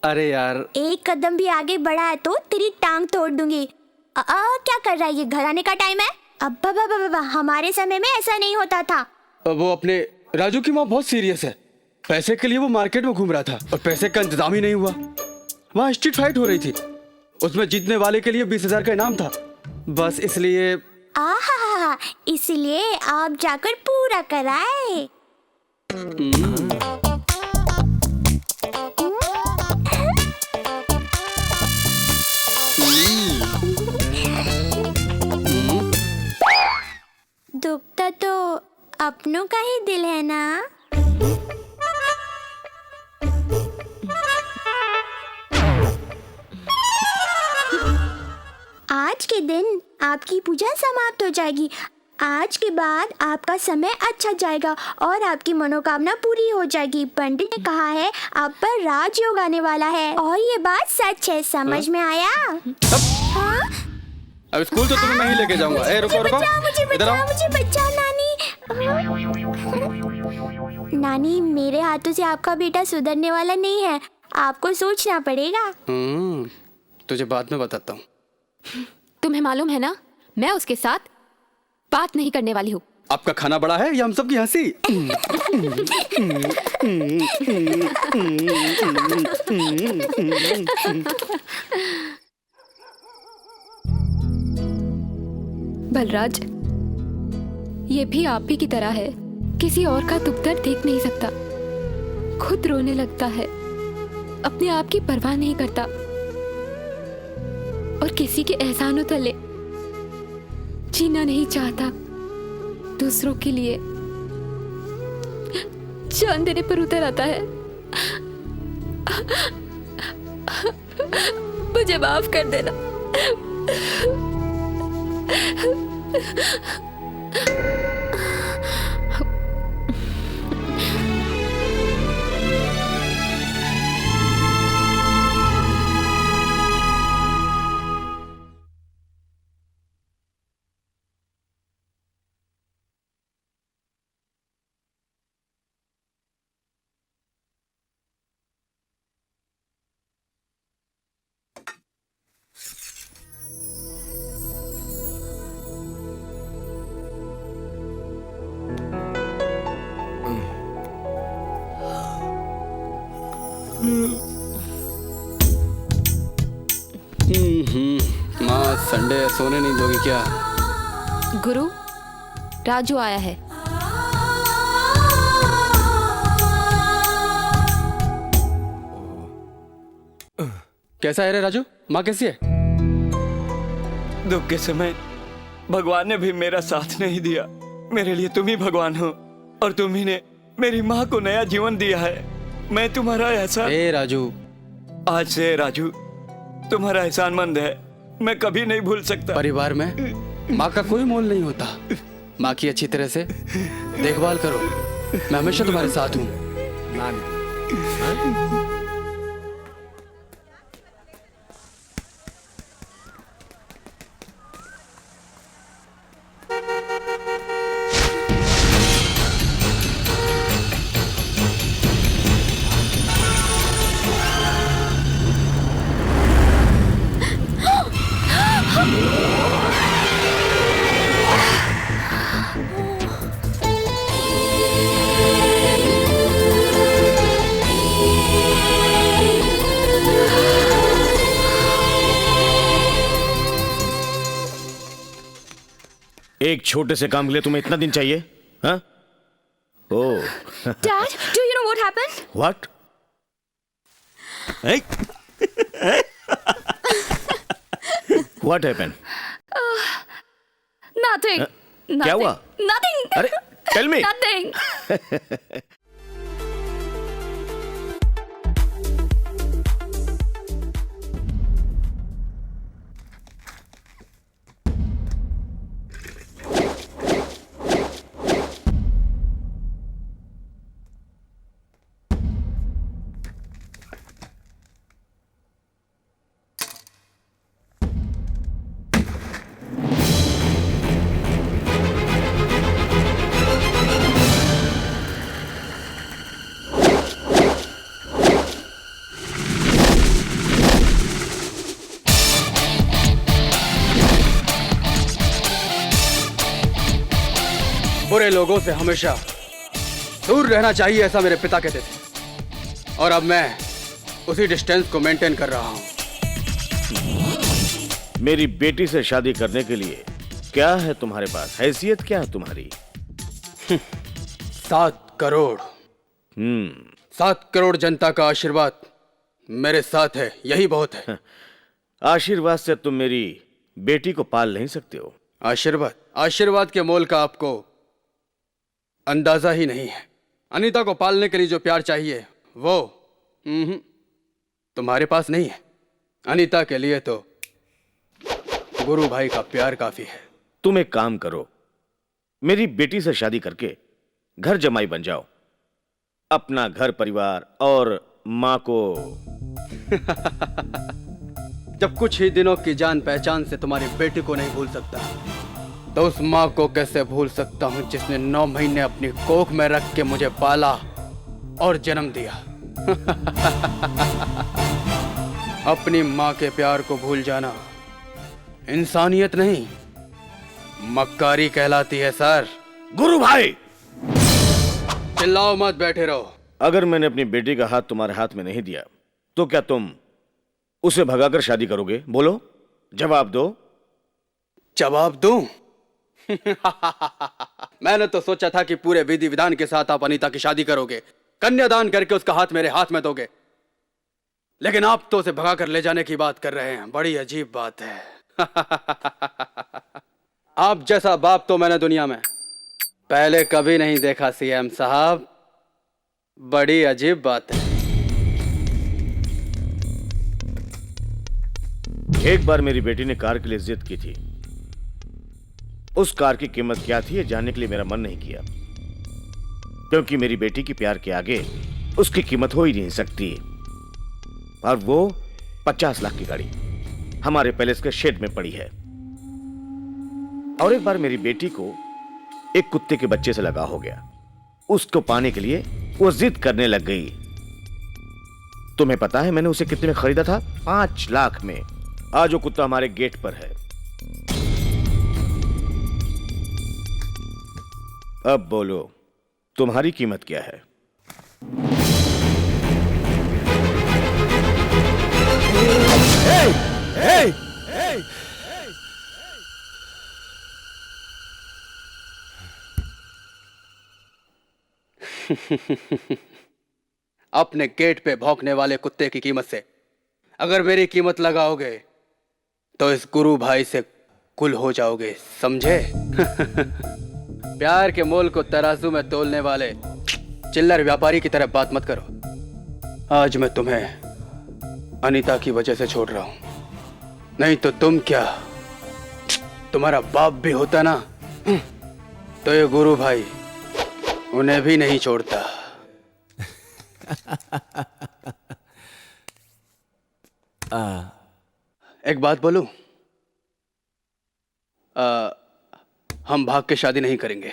अरे यार, एक कदम भी आगे बढ़ा है तो तेरी टांग तोड़ दूंगी। क्या कर रहा है ये? घर आने का टाइम है? अब्बा बाबा बाबा, हमारे समय में ऐसा नहीं होता था। वो अपने राजू की माँ बहुत सीरियस है। पैसे के लिए वो मार्केट में घूम रहा था और पैसे का इंतजाम ही नहीं हुआ। वहाँ स्ट्रीट फाइट हो रही थी, उसमें जीतने वाले के लिए 20,000 का इनाम था। बस इसलिए इसलिए आप जाकर पूरा कराए। दुखता तो अपनों का ही दिल है ना। आज के दिन आपकी पूजा समाप्त हो जाएगी। आज के बाद आपका समय अच्छा जाएगा और आपकी मनोकामना पूरी हो जाएगी। पंडित ने कहा है आप पर राजयोग आने वाला है और ये बात सच है। समझ में आया? हाँ? अब स्कूल तो तुम्हें मैं ही लेके जाऊंगा। ए रुको रुको, इधर आओ। मुझे बचाओ नानी। नानी, मेरे हाथों से आपका बेटा सुधरने वाला नहीं है, आपको सोचना पड़ेगा। तुझे बाद में बताता हूँ। तुम्हें मालूम है ना, मैं उसके साथ बात नहीं करने वाली हूँ। आपका खाना बड़ा है या हम सबकी हंसी? बलराज, ये भी आप ही की तरह है, किसी और का दुख दर्द देख नहीं सकता, खुद रोने लगता है, अपने आप की परवाह नहीं करता और किसी के एहसानों तले जीना नहीं चाहता। दूसरों के लिए जान देने पर उतर आता है। मुझे माफ कर देना। माँ, संडे है, सोने नहीं दोगी क्या? गुरु, राजू आया है। कैसा है रे राजू? माँ कैसी है? दुख के समय भगवान ने भी मेरा साथ नहीं दिया। मेरे लिए तुम ही भगवान हो और तुम ही ने मेरी माँ को नया जीवन दिया है। मैं तुम्हारा एहसान। ए राजू, आज से राजू तुम्हारा एहसानमंद है, मैं कभी नहीं भूल सकता। परिवार में माँ का कोई मोल नहीं होता। माँ की अच्छी तरह से देखभाल करो, मैं हमेशा तुम्हारे साथ हूँ। एक छोटे से काम के लिए तुम्हें इतना दिन चाहिए? हाँ? ओह। Dad, do you know what happened? What? What happened? Nothing. क्या हुआ? Nothing. अरे, tell me. Nothing. बुरे लोगों से हमेशा दूर रहना चाहिए, ऐसा मेरे पिता कहते थे और अब मैं उसी डिस्टेंस को मेंटेन कर रहा हूं। मेरी बेटी से शादी करने के लिए क्या है तुम्हारे पास? हैसियत क्या है तुम्हारी? 7 करोड़। 7 करोड़ जनता का आशीर्वाद मेरे साथ है, यही बहुत है। आशीर्वाद से तुम मेरी बेटी को पाल नहीं सकते हो। आशीर्वाद के मोल का आपको अंदाजा ही नहीं है। अनीता को पालने के लिए जो प्यार चाहिए वो तुम्हारे पास नहीं है। अनीता के लिए तो गुरु भाई का प्यार काफी है। तुम एक काम करो, मेरी बेटी से शादी करके घर जमाई बन जाओ, अपना घर परिवार और मां को। जब कुछ ही दिनों की जान पहचान से तुम्हारी बेटी को नहीं भूल सकता, तो उस माँ को कैसे भूल सकता हूँ जिसने 9 महीने अपनी कोख में रख के मुझे पाला और जन्म दिया। अपनी माँ के प्यार को भूल जाना इंसानियत नहीं, मक्कारी कहलाती है सर। गुरु भाई, चिल्लाओ मत, बैठे रहो। अगर मैंने अपनी बेटी का हाथ तुम्हारे हाथ में नहीं दिया तो क्या तुम उसे भगाकर शादी करोगे? बोलो, जवाब दो। जवाब दूं? मैंने तो सोचा था कि पूरे विधि विधान के साथ आप अनीता की शादी करोगे, कन्यादान करके उसका हाथ मेरे हाथ में दोगे, लेकिन आप तो उसे भगाकर ले जाने की बात कर रहे हैं। बड़ी अजीब बात है। आप जैसा बाप तो मैंने दुनिया में पहले कभी नहीं देखा सीएम साहब। बड़ी अजीब बात है। एक बार मेरी बेटी ने कार के लिए जिद की थी। उस कार की कीमत क्या थी ये जानने के लिए मेरा मन नहीं किया, क्योंकि मेरी बेटी की प्यार के आगे उसकी कीमत हो ही नहीं सकती। और वो 50 लाख की गाड़ी हमारे पैलेस के शेड में पड़ी है। और एक बार मेरी बेटी को एक कुत्ते के बच्चे से लगाव हो गया। उसको पाने के लिए वो जिद करने लग गई। तुम्हें पता है मैंने उसे कितने में खरीदा था? 5 लाख में। आज वो कुत्ता हमारे गेट पर है। अब बोलो, तुम्हारी कीमत क्या है? अपने गेट पे भौंकने वाले कुत्ते की कीमत से अगर मेरी कीमत लगाओगे तो इस गुरु भाई से कुल हो जाओगे, समझे? प्यार के मोल को तराजू में तोलने वाले चिल्लर व्यापारी की तरह बात मत करो। आज मैं तुम्हें अनीता की वजह से छोड़ रहा हूं, नहीं तो तुम क्या, तुम्हारा बाप भी होता ना तो ये गुरु भाई उन्हें भी नहीं छोड़ता। एक बात बोलूं, हम भाग के शादी नहीं करेंगे।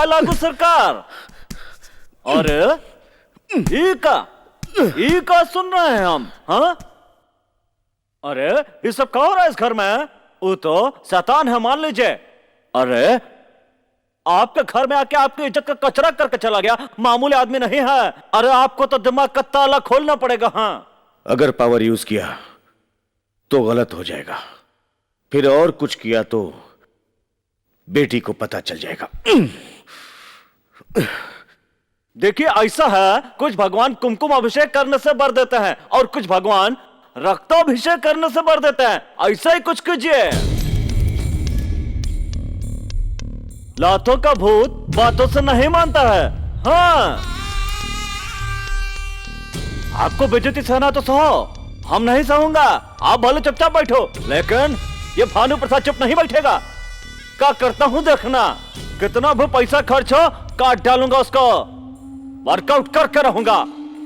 लागू सरकार। अरे ई का सुन रहे हैं हम? हाँ, अरे ये सब क्या हो रहा है इस घर में? वो तो शैतान है, मान लीजिए। अरे आपके घर में आके आपकी इज्जत का कचरा करके चला गया, मामूली आदमी नहीं है। अरे आपको तो दिमाग का ताला खोलना पड़ेगा। हाँ, अगर पावर यूज किया तो गलत हो जाएगा, फिर और कुछ किया तो बेटी को पता चल जाएगा। देखिए ऐसा है, कुछ भगवान कुमकुम अभिषेक करने से बर देते हैं और कुछ भगवान रक्ताभिषेक करने से बर देते हैं। ऐसा ही कुछ कीजिए। लातों का भूत बातों से नहीं मानता है। हाँ, आपको बेइज्जती सहना तो सहो, हम नहीं सहूंगा। आप भले चुपचाप बैठो, लेकिन ये भानु प्रसाद चुप नहीं बैठेगा। क्या करता हूं देखना, कितना भी पैसा खर्च हो काट डालूंगा उसको। वर्कआउट करके रहूंगा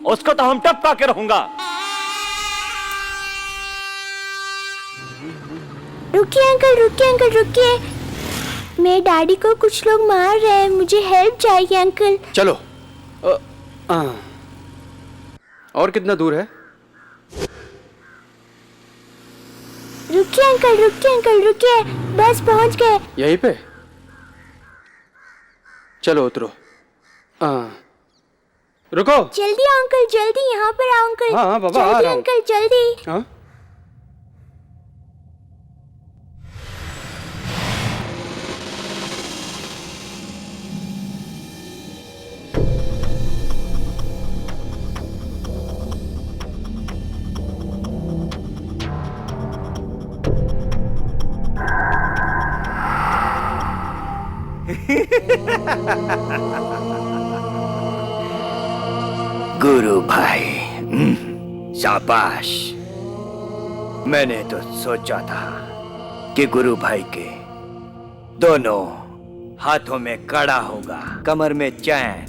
उसको, तो हम टपका के रहूंगा। रुकिए अंकल, रुकिए अंकल, रुकिए। मेरे डैडी को कुछ लोग मार रहे हैं, मुझे हेल्प चाहिए अंकल। चलो। और कितना दूर है? रुकिए अंकल, रुकिए अंकल, रुकिए, बस पहुंच गए। यहीं पे? चलो उतरो। रुको। जल्दी आओ अंकल, जल्दी यहाँ पर आओ अंकल। हाँ बाबा, आ जल्दी रहा हूँ। अंकल, जल्दी। हाँ? गुरु भाई, शाबाश। मैंने तो सोचा था कि गुरु भाई के दोनों हाथों में कड़ा होगा, कमर में चैन,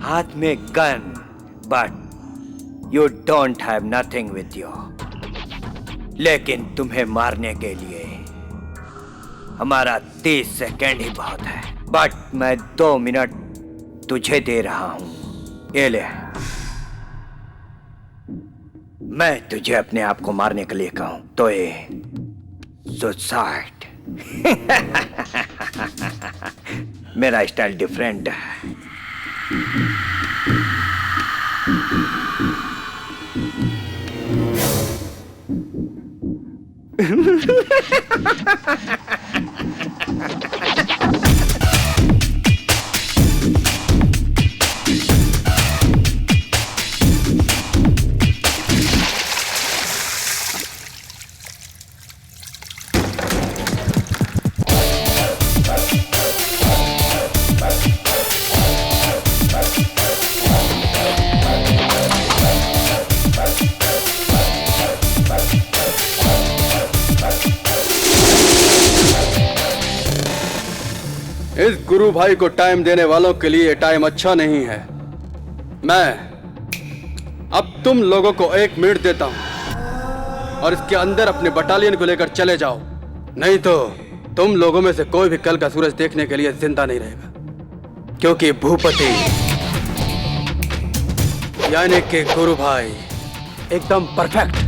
हाथ में gun, but you don't have nothing with you. लेकिन तुम्हें मारने के लिए हमारा 30 सेकेंड ही बहुत है, बट मैं 2 मिनट तुझे दे रहा हूं। ये ले, मैं तुझे अपने आप को मारने के लिए कहूं तो ये सुसाइड। मेरा स्टाइल डिफरेंट है। इस गुरु भाई को टाइम देने वालों के लिए टाइम अच्छा नहीं है। मैं अब तुम लोगों को 1 मिनट देता हूं और इसके अंदर अपने बटालियन को लेकर चले जाओ, नहीं तो तुम लोगों में से कोई भी कल का सूरज देखने के लिए जिंदा नहीं रहेगा, क्योंकि भूपति यानी कि गुरु भाई एकदम परफेक्ट।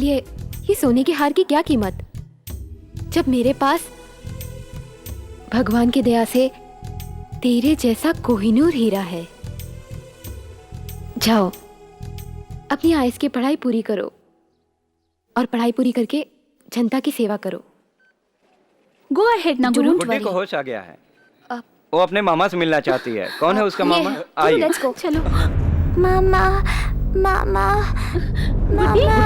लिए ये सोने के हार की क्या कीमत, जब मेरे पास भगवान की दया से तेरे जैसा कोहिनूर हीरा है। जाओ, अपनी आइस की पढ़ाई पूरी करो और पढ़ाई पूरी करके जनता की सेवा करो। गो अहेड ना गुरु। गुड्डी को होश आ गया है, वो अपने मामा से मिलना चाहती है। कौन है उसका मामा? आइए। Let's go. चलो। मामा मामा मामा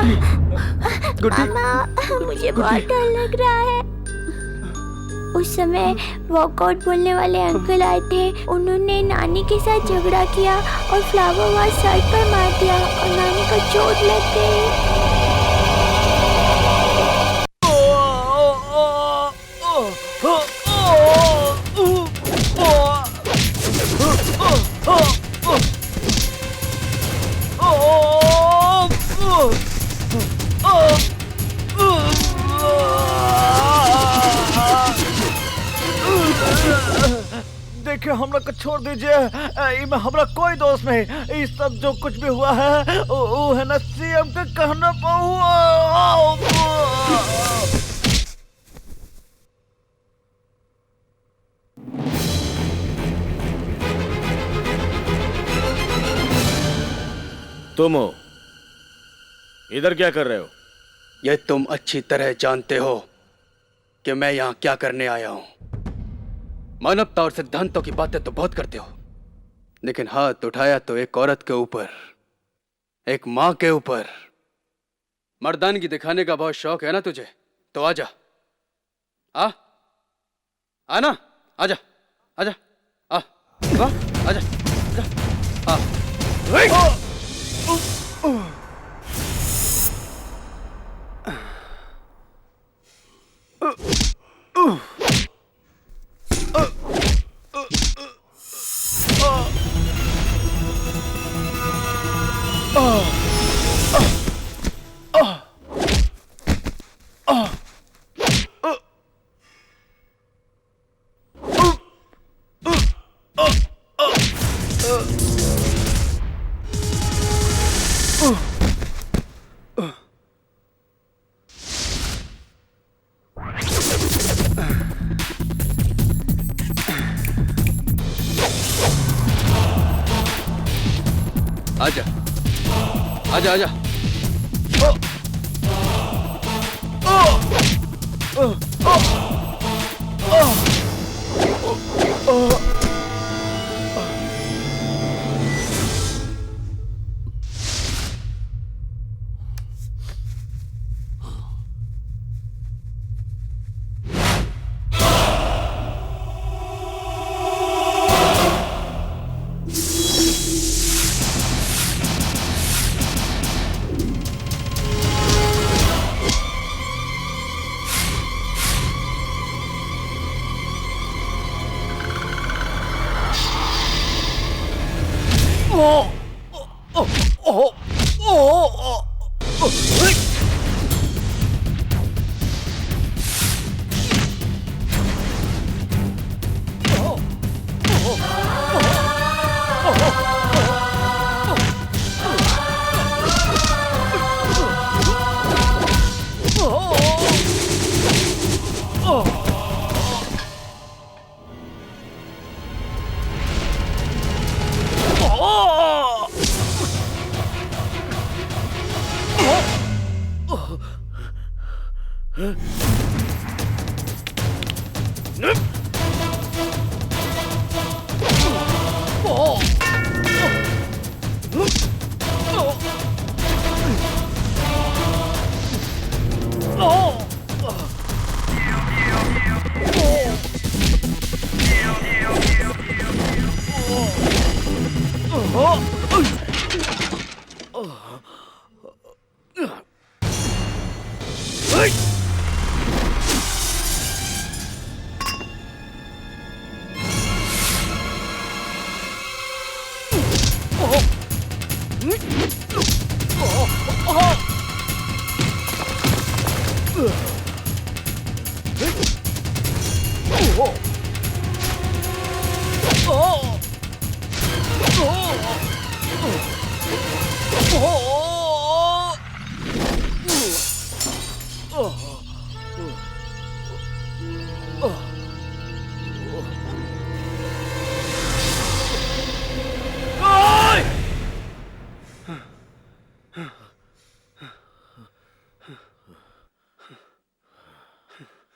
गुड्डी मामा, मुझे बहुत डर लग रहा है। उस समय वॉकआउट बोलने वाले अंकल आए थे, उन्होंने नानी के साथ झगड़ा किया और फ्लावर वाज सर पर मार दिया और नानी को चोट लग गई। देखिए, हम लोग को छोड़ दीजिए, इनमें हमारा कोई दोस्त नहीं। ये सब जो कुछ भी हुआ है वो है ना सीएम के कहने पर हुआ। तुम हो इधर क्या कर रहे हो? ये तुम अच्छी तरह जानते हो कि मैं यहाँ क्या करने आया हूँ। मानवता और सिद्धांतों की बातें तो बहुत करते हो, लेकिन हाथ उठाया तो एक औरत के ऊपर, एक माँ के ऊपर। मर्दानगी दिखाने का बहुत शौक है ना तुझे, तो आजा। आना, आजा आजा, आजा आजा। आजा आजा आजा।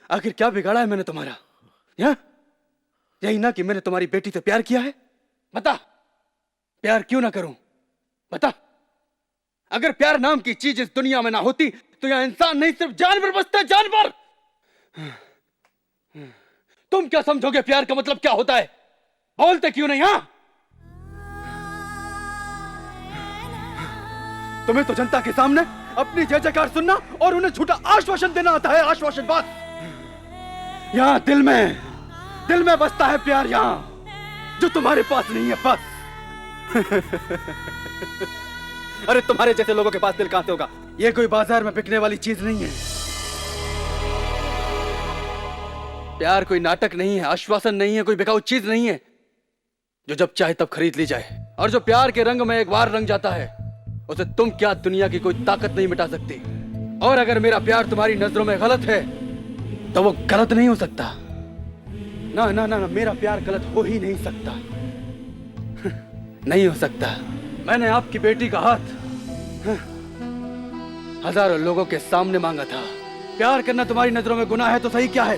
आखिर क्या बिगाड़ा है मैंने तुम्हारा? यही ना कि मैंने तुम्हारी बेटी से प्यार किया है। बता, प्यार क्यों ना करूं? बता, अगर प्यार नाम की चीज इस दुनिया में ना होती तो यहां इंसान नहीं सिर्फ जानवर बसते, जानवर। तुम क्या समझोगे प्यार का मतलब क्या होता है? बोलते क्यों नहीं? तुम्हें तो जनता के सामने अपनी जय जयकार सुनना और उन्हें झूठा आश्वासन देना आता है। आश्वासन बस। यहां दिल में बसता है प्यार, यहां जो तुम्हारे पास नहीं है, बस। अरे तुम्हारे जैसे लोगों के पास दिल कहां से होगा? ये कोई बाजार में बिकने वाली चीज नहीं है। प्यार कोई नाटक नहीं है, आश्वासन नहीं है, कोई बिकाऊ चीज नहीं है जो जब चाहे तब खरीद ली जाए। और जो प्यार के रंग में एक बार रंग जाता है उसे तुम क्या दुनिया की कोई ताकत नहीं मिटा सकती। और अगर मेरा प्यार तुम्हारी नजरों में गलत है तो वो गलत नहीं हो सकता। ना ना ना, ना मेरा प्यार गलत हो ही नहीं सकता। नहीं हो सकता। मैंने आपकी बेटी का हाथ हजारों लोगों के सामने मांगा था। प्यार करना तुम्हारी नजरों में गुनाह है तो सही क्या है?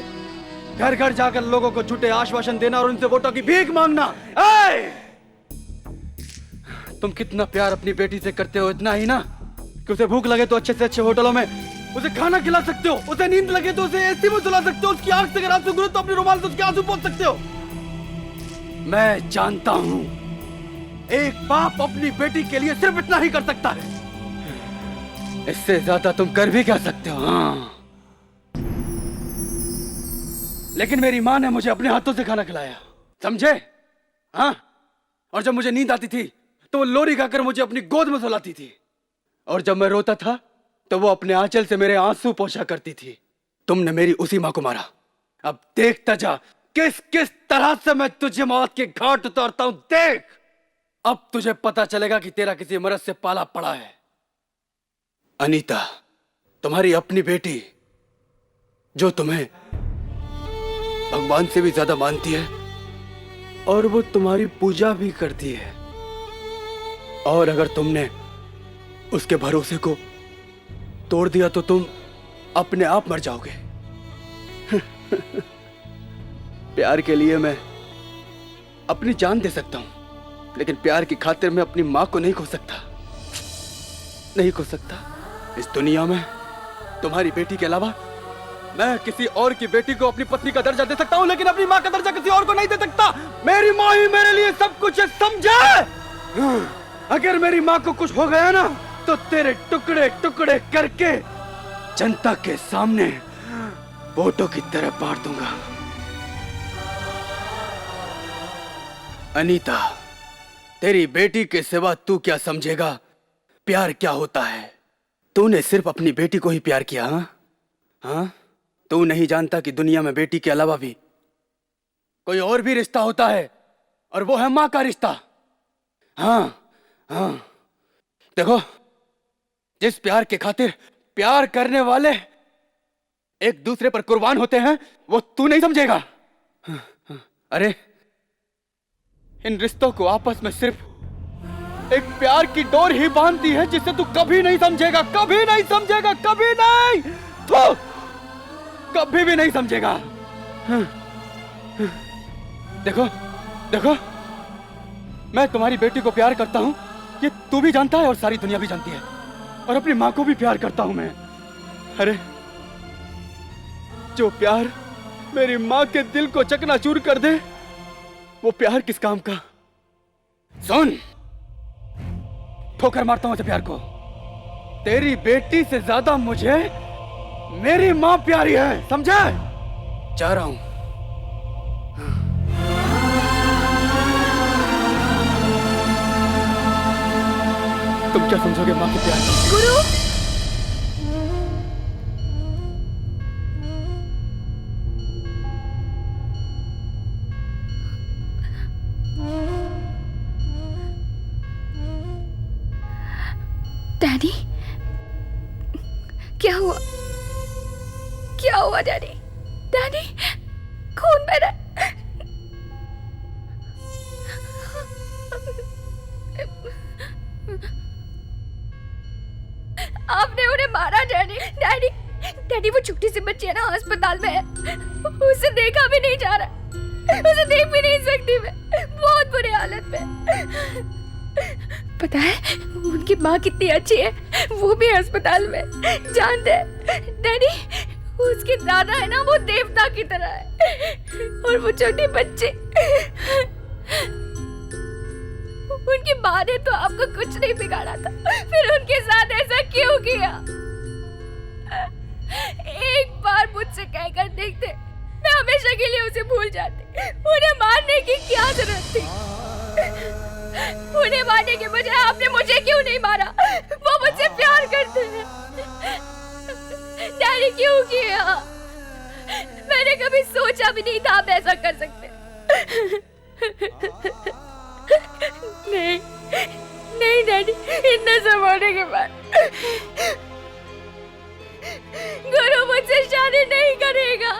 घर घर जाकर लोगों को झूठे आश्वासन देना और उनसे वोटों की भीख मांगना। तुम कितना प्यार अपनी बेटी से करते हो, इतना ही ना कि उसे भूख लगे तो अच्छे से अच्छे होटलों में उसे खाना खिला सकते हो, उसे नींद लगे तो उसे एसी में सुला सकते हो, उसकी आंख से अगर आंसू गिरे तो अपने रुमाल से उसके आंसू पोंछ सकते हो। मैं जानता हूं एक बाप अपनी बेटी के लिए सिर्फ इतना ही कर सकता है। इससे ज्यादा तुम कर भी क्या सकते हो? लेकिन मेरी माँ ने मुझे अपने हाथों से खाना खिलाया, समझे? और जब मुझे नींद आती थी तो वो लोरी खाकर मुझे अपनी गोद में सुलाती थी। और जब मैं रोता था तो वो अपने आंचल से मेरे आंसू पोंछा करती थी। तुमने मेरी उसी माँ को मारा। अब देखता जा किस किस तरह से मैं तुझे मौत के घाट उतारता हूं। देख, अब तुझे पता चलेगा कि तेरा किसी मर्द से पाला पड़ा है। अनीता, तुम्हारी अपनी बेटी जो तुम्हें भगवान से भी ज्यादा मानती है और वो तुम्हारी पूजा भी करती है। और अगर तुमने उसके भरोसे को तोड़ दिया तो तुम अपने आप मर जाओगे। प्यार के लिए मैं अपनी जान दे सकता हूं, लेकिन प्यार की खातिर मैं अपनी मां को नहीं खो सकता। नहीं खो सकता। इस दुनिया में तुम्हारी बेटी के अलावा मैं किसी और की बेटी को अपनी पत्नी का दर्जा दे सकता हूं, लेकिन अपनी मां का दर्जा किसी और को नहीं दे सकता। मेरी मां ही मेरे लिए सब कुछ है, समझे? अगर मेरी मां को कुछ हो गया ना तो तेरे टुकड़े टुकड़े करके जनता के सामने वोटों की तरह बांट दूंगा। अनीता, तेरी बेटी के सिवा तू क्या समझेगा प्यार क्या होता है? तूने सिर्फ अपनी बेटी को ही प्यार किया। हाँ? तू नहीं जानता कि दुनिया में बेटी के अलावा भी कोई और भी रिश्ता होता है, और वो है मां का रिश्ता। हाँ, देखो, जिस प्यार के खातिर प्यार करने वाले एक दूसरे पर कुर्बान होते हैं वो तू नहीं समझेगा। अरे, इन रिश्तों को आपस में सिर्फ एक प्यार की डोर ही बांधती है जिसे तू कभी नहीं समझेगा, कभी नहीं समझेगा, कभी नहीं, तो कभी भी नहीं समझेगा। देखो, मैं तुम्हारी बेटी को प्यार करता हूं, ये तू भी जानता है और सारी दुनिया भी जानती है। और अपनी मां को भी प्यार करता हूं मैं। अरे, जो प्यार मेरी मां के दिल को चकनाचूर कर दे वो प्यार किस काम का? सुन, ठोकर मारता हूं प्यार को। तेरी बेटी से ज्यादा मुझे मेरी मां प्यारी है, समझा? जा रहा हूं। तुम क्या समझोगे मां के प्यार? गुरु, डैडी, क्या हुआ? क्या हुआ डैडी? डैडी, अस्पताल में है, उसे देखा भी नहीं जा रहा, उसे देख भी नहीं सकती मैं, बहुत बुरी हालत में। पता है उनकी माँ कितनी अच्छी है, वो भी अस्पताल में। जानते हैं डैडी, उसके दादा है ना, वो देवता की तरह है, और वो छोटे बच्चे, उनकी माँ ने तो आपको कुछ नहीं बिगाड़ा था, फिर उनके साथ ऐसा क्यों किया? एक बार मुझसे कहकर देखते, मैं हमेशा के लिए उसे भूल जाती। उन्हें मारने की क्या जरूरत थी? उन्हें मारने के बजाय आपने मुझे क्यों नहीं मारा? वो मुझसे प्यार करते हैं। डैडी क्यों किया? मैंने कभी सोचा भी नहीं था आप ऐसा कर सकते। नहीं नहीं डैडी, इतना सब होने के बाद गुरु मुझसे शादी नहीं करेगा।